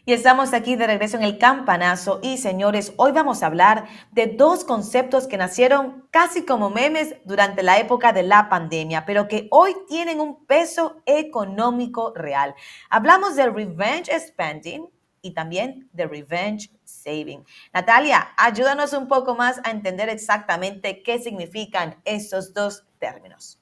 Y estamos aquí de regreso en el campanazo y señores, hoy vamos a hablar de dos conceptos que nacieron casi como memes durante la época de la pandemia, pero que hoy tienen un peso económico real. Hablamos del revenge spending y también de revenge saving. Natalia, ayúdanos un poco más a entender exactamente qué significan estos dos términos.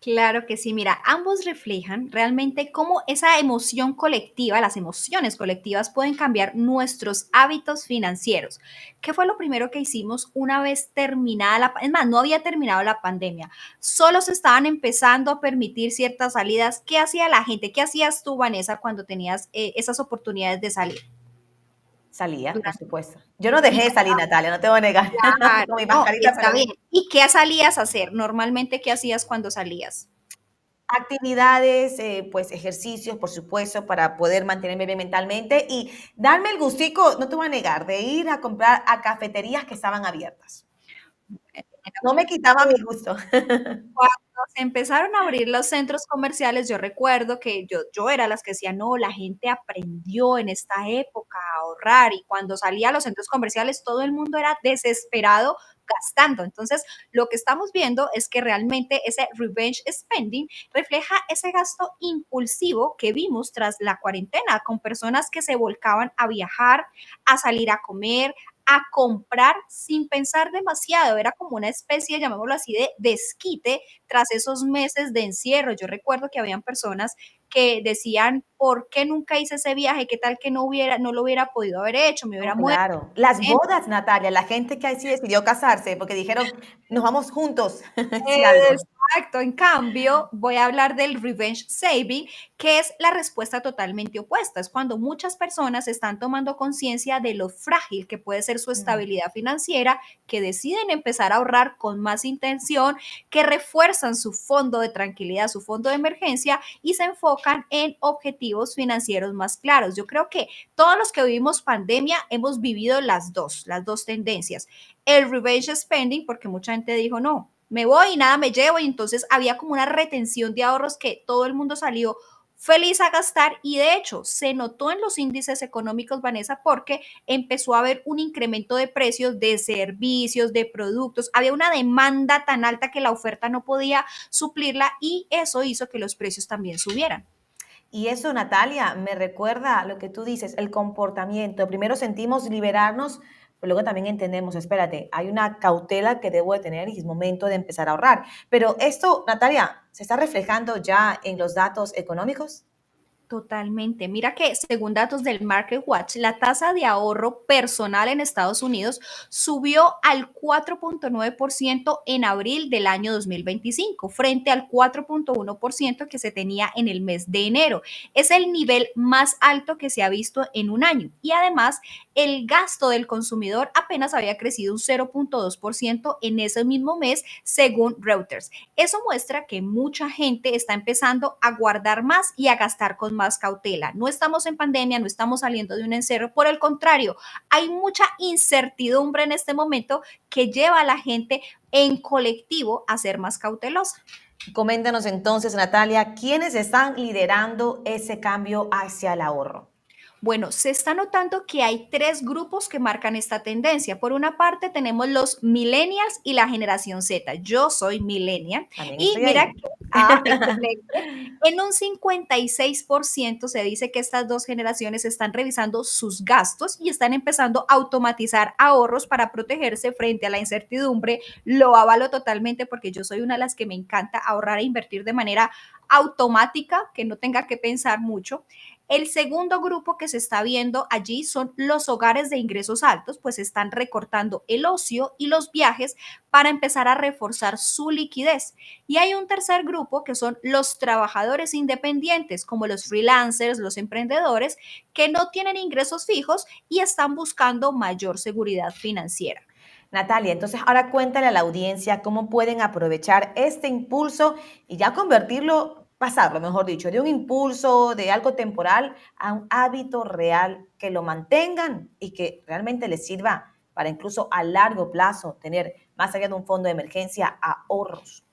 Claro que sí, mira, ambos reflejan realmente cómo esa emoción colectiva, las emociones colectivas pueden cambiar nuestros hábitos financieros. ¿Qué fue lo primero que hicimos una vez terminada es más, no había terminado la pandemia, solo se estaban empezando a permitir ciertas salidas? ¿Qué hacía la gente? ¿Qué hacías tú, Vanessa, cuando tenías esas oportunidades de salir? Salía, por Durante, supuesto. Yo no dejé de salir, Natalia, no te voy a negar, claro, con mi no, mascarita, está pero bien. ¿Y qué salías a hacer? Normalmente, ¿qué hacías cuando salías? actividades, pues ejercicios, por supuesto, para poder mantenerme bien mentalmente y darme el gustico, no te voy a negar, de ir a comprar a cafeterías que estaban abiertas. No me quitaba mi gusto. Cuando se empezaron a abrir los centros comerciales, yo recuerdo que yo era las que decía, no, la gente aprendió en esta época a ahorrar y cuando salía a los centros comerciales todo el mundo era desesperado gastando. Entonces, lo que estamos viendo es que realmente ese revenge spending refleja ese gasto impulsivo que vimos tras la cuarentena con personas que se volcaban a viajar, a salir a comer, a comprar sin pensar demasiado. Era como una especie, llamémoslo así, de desquite tras esos meses de encierro. Yo recuerdo que habían personas que decían, ¿por qué nunca hice ese viaje? ¿Qué tal que no lo hubiera podido haber hecho? Me No, hubiera muerto. claro. Las bodas, Natalia, la gente que así decidió casarse porque dijeron, nos vamos juntos, si algo. Exacto, en cambio, voy a hablar del revenge saving, que es la respuesta totalmente opuesta. Es cuando muchas personas están tomando conciencia de lo frágil que puede ser su Mm. estabilidad financiera, que deciden empezar a ahorrar con más intención, que refuerzan su fondo de tranquilidad, su fondo de emergencia y se enfocan en objetivos financieros más claros. Yo creo que todos los que vivimos pandemia hemos vivido las dos tendencias. El revenge spending, porque mucha gente dijo, no, me voy y nada me llevo, y entonces había como una retención de ahorros que todo el mundo salió feliz a gastar y de hecho se notó en los índices económicos, Vanessa, porque empezó a haber un incremento de precios de servicios, de productos, había una demanda tan alta que la oferta no podía suplirla y eso hizo que los precios también subieran. Y eso, Natalia, me recuerda a lo que tú dices, el comportamiento. Primero sentimos liberarnos, pero luego también entendemos, espérate, hay una cautela que debo de tener y es momento de empezar a ahorrar. Pero esto, Natalia, ¿se está reflejando ya en los datos económicos? Totalmente. Mira que según datos del Market Watch, la tasa de ahorro personal en Estados Unidos subió al 4.9% en abril del año 2025, frente al 4.1% que se tenía en el mes de enero. Es el nivel más alto que se ha visto en un año. Y además, el gasto del consumidor apenas había crecido un 0.2% en ese mismo mes, según Reuters. Eso muestra que mucha gente está empezando a guardar más y a gastar con más cautela. No estamos en pandemia, no estamos saliendo de un encierro, por el contrario, hay mucha incertidumbre en este momento que lleva a la gente en colectivo a ser más cautelosa. Coméntanos entonces, Natalia, ¿quiénes están liderando ese cambio hacia el ahorro? Bueno, se está notando que hay tres grupos que marcan esta tendencia. Por una parte tenemos los millennials y la generación Z. Yo soy millennial También y estoy mira ahí. que, excelente, en un 56% se dice que estas dos generaciones están revisando sus gastos y están empezando a automatizar ahorros para protegerse frente a la incertidumbre. Lo avalo totalmente porque yo soy una de las que me encanta ahorrar e invertir de manera automática, que no tenga que pensar mucho. El segundo grupo que se está viendo allí son los hogares de ingresos altos, pues están recortando el ocio y los viajes para empezar a reforzar su liquidez. Y hay un tercer grupo que son los trabajadores independientes, como los freelancers, los emprendedores, que no tienen ingresos fijos y están buscando mayor seguridad financiera. Natalia, entonces ahora cuéntale a la audiencia cómo pueden aprovechar este impulso y ya convertirlo, pasarlo, mejor dicho, de un impulso, de algo temporal, a un hábito real, que lo mantengan y que realmente les sirva para incluso a largo plazo tener, más allá de un fondo de emergencia, ahorros.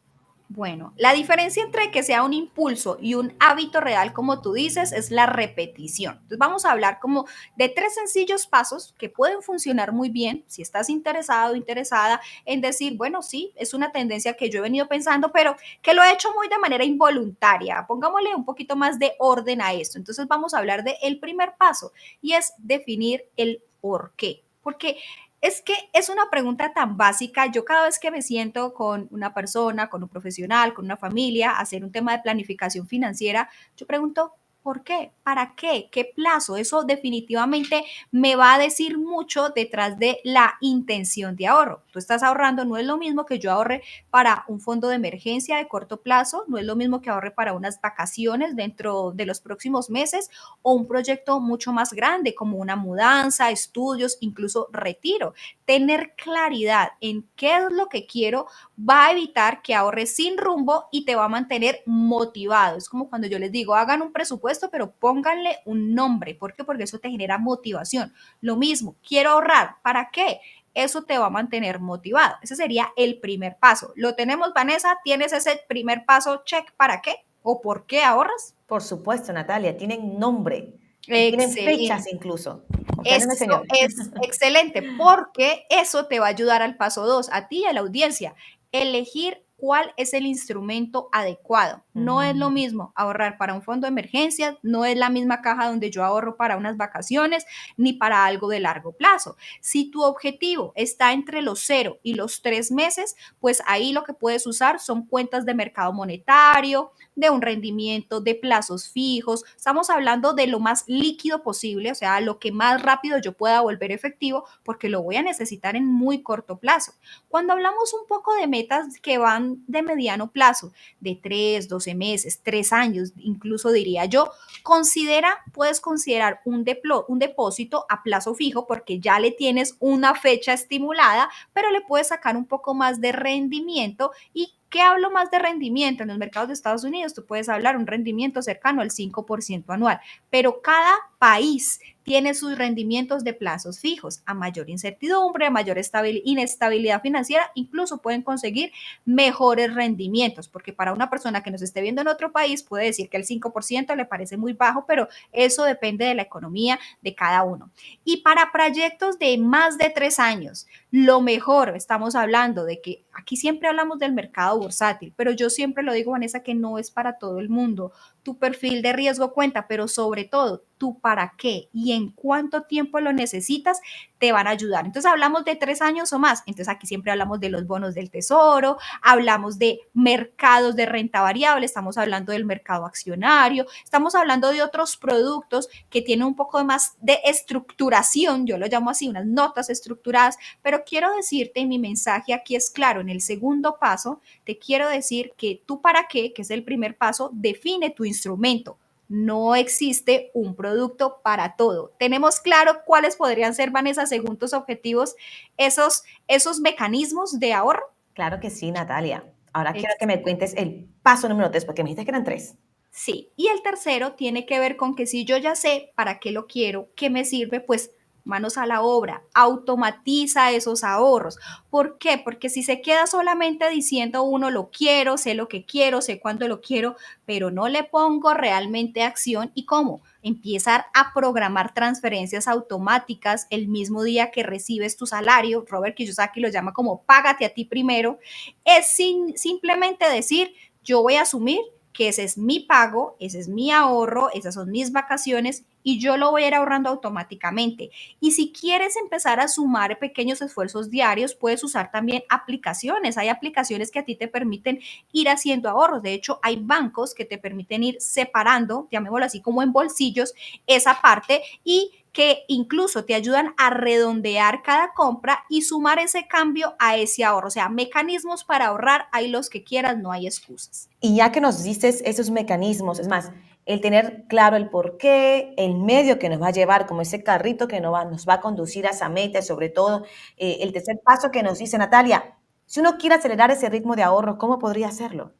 Bueno, la diferencia entre que sea un impulso y un hábito real, como tú dices, es la repetición. Entonces vamos a hablar como de tres sencillos pasos que pueden funcionar muy bien si estás interesado o interesada en decir, bueno, sí, es una tendencia que yo he venido pensando, pero que lo he hecho muy de manera involuntaria. Pongámosle un poquito más de orden a esto. Entonces vamos a hablar del primer paso y es definir el por qué. Porque es que es una pregunta tan básica. Yo cada vez que me siento con una persona, con un profesional, con una familia, a hacer un tema de planificación financiera, yo pregunto, ¿por qué? ¿Para qué? ¿Qué plazo? Eso definitivamente me va a decir mucho detrás de la intención de ahorro. Tú estás ahorrando, no es lo mismo que yo ahorre para un fondo de emergencia de corto plazo, no es lo mismo que ahorre para unas vacaciones dentro de los próximos meses o un proyecto mucho más grande como una mudanza, estudios, incluso retiro. Tener claridad en qué es lo que quiero va a evitar que ahorres sin rumbo y te va a mantener motivado. Es como cuando yo les digo, hagan un presupuesto, pero pónganle un nombre. ¿Por qué? Porque eso te genera motivación. Lo mismo, quiero ahorrar. ¿Para qué? Eso te va a mantener motivado. Ese sería el primer paso. ¿Lo tenemos, Vanessa? ¿Tienes ese primer paso check para qué? ¿O por qué ahorras? Por supuesto, Natalia, tienen nombre y tienen fechas Excelente. incluso. Confiando en el Eso Señor. es excelente, porque eso te va a ayudar al paso 2, a ti y a la audiencia. Elegir cuál es el instrumento adecuado. No es lo Mm. mismo ahorrar para un fondo de emergencias, no es la misma caja donde yo ahorro para unas vacaciones ni para algo de largo plazo. Si tu objetivo está entre los 0 y los 3 meses, pues ahí lo que puedes usar son cuentas de mercado monetario, de un rendimiento, de plazos fijos. Estamos hablando de lo más líquido posible, o sea, lo que más rápido yo pueda volver efectivo, porque lo voy a necesitar en muy corto plazo. Cuando hablamos un poco de metas que van de mediano plazo, de 3, 12 meses, 3 años, incluso diría yo, puedes considerar un depósito a plazo fijo porque ya le tienes una fecha estimulada, pero le puedes sacar un poco más de rendimiento. ¿Y qué hablo más de rendimiento? En los mercados de Estados Unidos tú puedes hablar un rendimiento cercano al 5% anual, pero cada país tiene sus rendimientos de plazos fijos. A mayor incertidumbre, a mayor inestabilidad financiera, incluso pueden conseguir mejores rendimientos, porque para una persona que nos esté viendo en otro país puede decir que el 5% le parece muy bajo, pero eso depende de la economía de cada uno. Y para proyectos de más de 3 años, lo mejor, estamos hablando de que aquí siempre hablamos del mercado bursátil, pero yo siempre lo digo, Vanessa, que no es para todo el mundo. Tu perfil de riesgo cuenta, pero sobre todo, tú para qué y en cuánto tiempo lo necesitas, te van a ayudar. Entonces hablamos de 3 años o más. Entonces aquí siempre hablamos de los bonos del tesoro, hablamos de mercados de renta variable, estamos hablando del mercado accionario, estamos hablando de otros productos que tienen un poco más de estructuración, yo lo llamo así, unas notas estructuradas, pero quiero decirte, y mi mensaje aquí es claro, en el segundo paso, te quiero decir que tú para qué, que es el primer paso, define tu instrumento. No existe un producto para todo. Tenemos claro cuáles podrían ser, Vanessa, según tus objetivos, esos mecanismos de ahorro. Claro que sí, Natalia. Ahora quiero que me Excelente. cuentes el paso número 3, porque me dijiste que eran tres. Sí, y el tercero tiene que ver con que si yo ya sé para qué lo quiero, qué me sirve, pues manos a la obra, automatiza esos ahorros. ¿Por qué? Porque si se queda solamente diciendo uno lo quiero, sé lo que quiero, sé cuándo lo quiero, pero no le pongo realmente acción y cómo, empezar a programar transferencias automáticas el mismo día que recibes tu salario. Robert Kiyosaki lo llama como págate a ti primero. Es simplemente decir, yo voy a asumir que ese es mi pago, ese es mi ahorro, esas son mis vacaciones y yo lo voy a ir ahorrando automáticamente. Y si quieres empezar a sumar pequeños esfuerzos diarios, puedes usar también aplicaciones. Hay aplicaciones que a ti te permiten ir haciendo ahorros. De hecho, hay bancos que te permiten ir separando, llamémoslo así, como en bolsillos, esa parte y que incluso te ayudan a redondear cada compra y sumar ese cambio a ese ahorro. O sea, mecanismos para ahorrar, hay los que quieras, no hay excusas. Y ya que nos dices esos mecanismos, es más, el tener claro el por qué, el medio que nos va a llevar, como ese carrito que nos va a conducir a esa meta, y sobre todo el tercer paso que nos dice Natalia, si uno quiere acelerar ese ritmo de ahorro, ¿cómo podría hacerlo?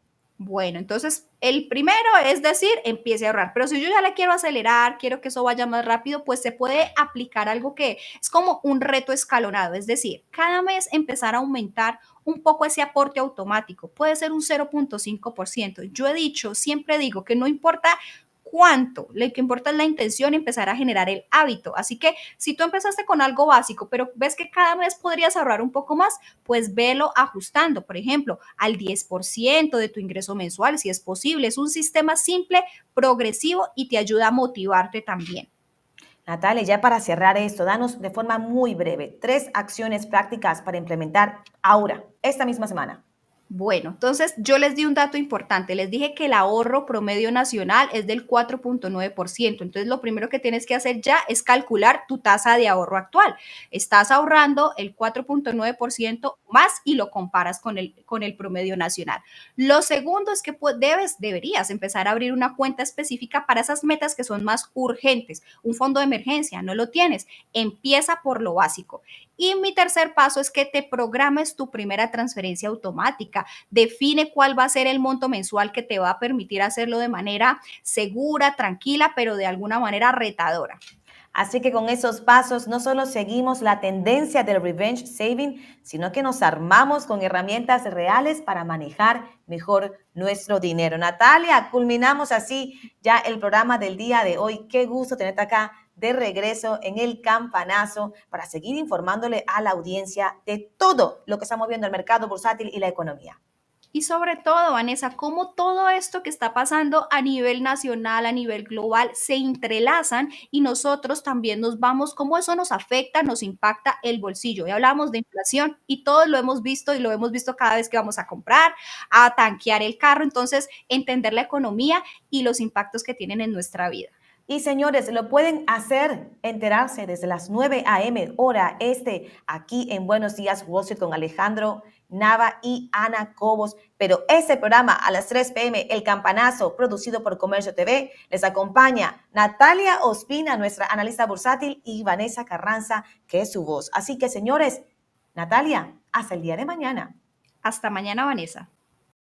Bueno, entonces el primero es decir, empiece a ahorrar, pero si yo ya le quiero acelerar, quiero que eso vaya más rápido, pues se puede aplicar algo que es como un reto escalonado, es decir, cada mes empezar a aumentar un poco ese aporte automático, puede ser un 0,5%. Yo he dicho, siempre digo que no importa cuánto, lo que importa es la intención y empezar a generar el hábito. Así que si tú empezaste con algo básico, pero ves que cada mes podrías ahorrar un poco más, pues velo ajustando, por ejemplo, al 10% de tu ingreso mensual, si es posible. Es un sistema simple, progresivo y te ayuda a motivarte también. Natalia, ya para cerrar esto, danos de forma muy breve 3 acciones prácticas para implementar ahora, esta misma semana. Bueno, entonces yo les di un dato importante. Les dije que el ahorro promedio nacional es del 4,9%. Entonces, lo primero que tienes que hacer ya es calcular tu tasa de ahorro actual. Estás ahorrando el 4,9% más y lo comparas con el promedio nacional. Lo segundo es que pues, deberías empezar a abrir una cuenta específica para esas metas que son más urgentes. Un fondo de emergencia, no lo tienes. Empieza por lo básico. Y mi tercer paso es que te programes tu primera transferencia automática. Define cuál va a ser el monto mensual que te va a permitir hacerlo de manera segura, tranquila, pero de alguna manera retadora. Así que con esos pasos no solo seguimos la tendencia del revenge saving, sino que nos armamos con herramientas reales para manejar mejor nuestro dinero. Natalia, culminamos así ya el programa del día de hoy. Qué gusto tenerte acá de regreso en el campanazo para seguir informándole a la audiencia de todo lo que está moviendo el mercado bursátil y la economía. Y sobre todo, Vanessa, cómo todo esto que está pasando a nivel nacional, a nivel global, se entrelazan y nosotros también nos vamos, cómo eso nos afecta, nos impacta el bolsillo. Ya hablamos de inflación y todos lo hemos visto y lo hemos visto cada vez que vamos a comprar, a tanquear el carro. Entonces, entender la economía y los impactos que tienen en nuestra vida. Y señores, lo pueden hacer, enterarse desde las 9 a.m. hora este, aquí en Buenos Días Wall Street con Alejandro Nava y Ana Cobos. Pero ese programa a las 3 p.m., El Campanazo, producido por Comercio TV, les acompaña Natalia Ospina, nuestra analista bursátil, y Vanessa Carranza, que es su voz. Así que, señores, Natalia, hasta el día de mañana. Hasta mañana, Vanessa.